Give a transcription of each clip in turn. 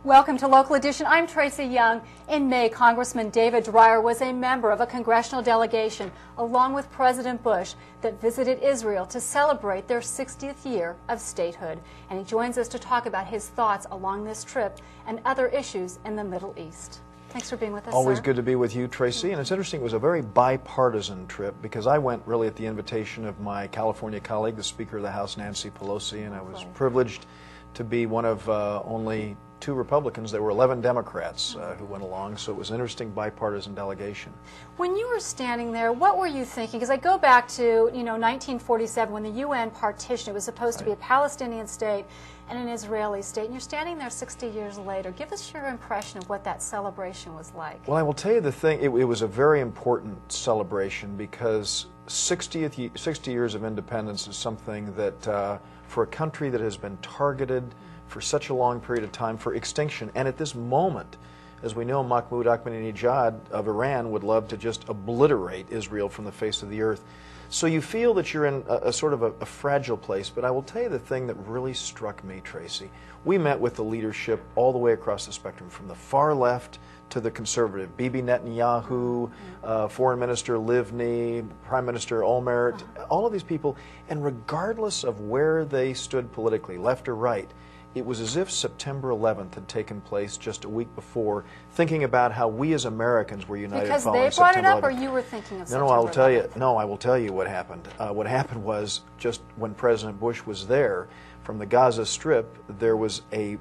Welcome to Local Edition. I'm Tracy Young. In May, Congressman Dreier was a member of a congressional delegation, along with President Bush, that visited Israel to celebrate their 60th year of statehood. And he joins us to talk about his thoughts along this trip and other issues in the Middle East. Thanks for being with us, Always sir. good to be with you, Tracy. And it's interesting, it was a very bipartisan trip because I went really at the invitation of my California colleague, the Speaker of the House, Nancy Pelosi, and I was privileged to be one of only 2 Republicans. There were 11 Democrats who went along, so it was an interesting bipartisan delegation. When you were standing there, what were you thinking? Because I go back to, 1947 when the UN partitioned. It was supposed to be a Palestinian state and an Israeli state, and you're standing there 60 years later. Give us your impression of what that celebration was like. Well, I will tell you the thing, it was a very important celebration because 60 years of independence is something that, for a country that has been targeted for such a long period of time for extinction, and at this moment, as we know, Mahmoud Ahmadinejad of Iran would love to just obliterate Israel from the face of the earth. So you feel that you're in a sort of a fragile place, but I will tell you the thing that really struck me, Tracy. We met with the leadership all the way across the spectrum, from the far left to the conservative. Bibi Netanyahu, Foreign Minister Livni, Prime Minister Olmert, all of these people, and regardless of where they stood politically, left or right, it was as if September 11th had taken place just a week before, thinking about how we as Americans were united because following they brought September 11th. it up, or you were thinking of No, September I will tell 11th? you. No, I will tell you what happened. What happened was, just when President Bush was there, from the Gaza Strip, there was a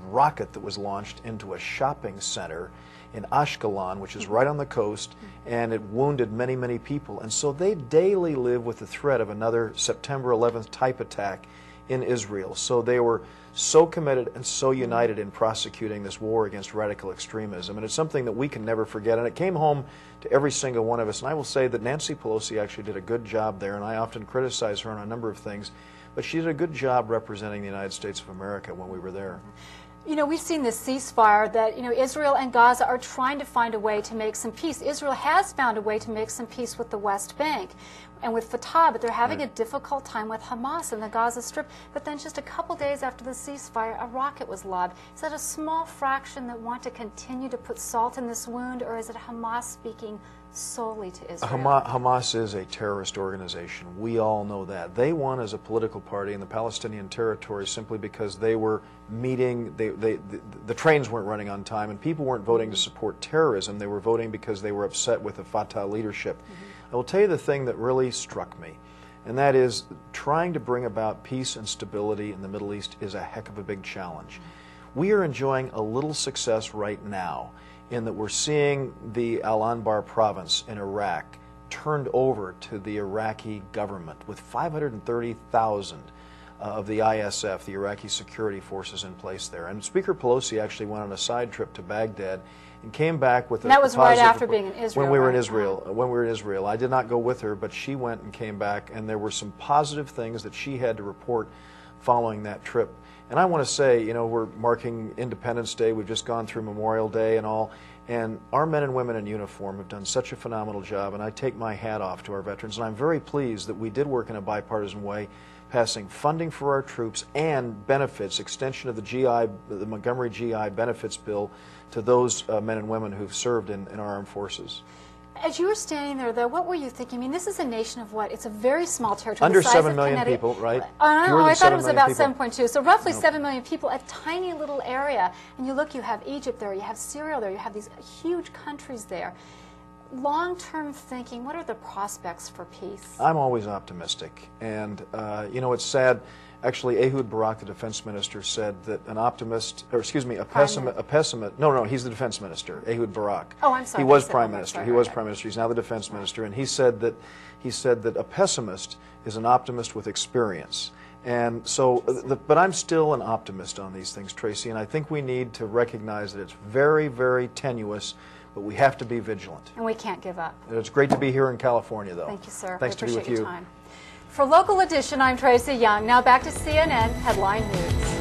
rocket that was launched into a shopping center in Ashkelon, which is right on the coast, and it wounded many, many people. And so they daily live with the threat of another September 11th type attack in Israel. So they were so committed and so united in prosecuting this war against radical extremism. And it's something that we can never forget. And it came home to every single one of us. And I will say that Nancy Pelosi actually did a good job there, and I often criticize her on a number of things, but she did a good job representing the United States of America when we were there. We've seen this ceasefire that, Israel and Gaza are trying to find a way to make some peace. Israel has found a way to make some peace with the West Bank and with Fatah, but they're having a difficult time with Hamas in the Gaza Strip. But then just a couple days after the ceasefire, a rocket was lobbed. Is that a small fraction that want to continue to put salt in this wound, or is it Hamas speaking solely to Israel? Hamas is a terrorist organization. We all know that. They won as a political party in the Palestinian territory simply because they were meeting, the trains weren't running on time, and people weren't voting to support terrorism. They were voting because they were upset with the Fatah leadership. I will tell you the thing that really struck me, and that is trying to bring about peace and stability in the Middle East is a heck of a big challenge. We are enjoying a little success right now in that we're seeing the Al-Anbar province in Iraq turned over to the Iraqi government with 530,000 of the ISF, the Iraqi security forces, in place there. And Speaker Pelosi actually went on a side trip to Baghdad and came back with a that was right positive after being in Israel. When we were in Israel. When we were in Israel. I did not go with her, but she went and came back, and there were some positive things that she had to report following that trip. And I want to say, we're marking Independence Day. We've just gone through Memorial Day and all. And our men and women in uniform have done such a phenomenal job, and I take my hat off to our veterans. And I'm very pleased that we did work in a bipartisan way, passing funding for our troops and benefits, extension of the Montgomery GI benefits bill to those men and women who've served in our armed forces. As you were standing there, though, what were you thinking? I mean, this is a nation of what? It's a very small territory. Under 7 million people, right? I thought it was about 7.2. So roughly 7 million people, a tiny little area. And you look, you have Egypt there, you have Syria there, you have these huge countries there. Long-term thinking, what are the prospects for peace? I'm always optimistic. And, it's sad. Actually, Ehud Barak, the defense minister, said that an optimist, or excuse me, a pessimist, no, he's the defense minister, Ehud Barak. Oh, I'm sorry. He was prime minister. He was prime minister. He's now the defense minister. And he said that a pessimist is an optimist with experience. And so, but I'm still an optimist on these things, Tracy, and I think we need to recognize that it's very, very tenuous, but we have to be vigilant. And we can't give up. It's great to be here in California, though. Thank you, sir. Thanks to be with you. Time. For Local Edition, I'm Tracy Young. Now back to CNN Headline News.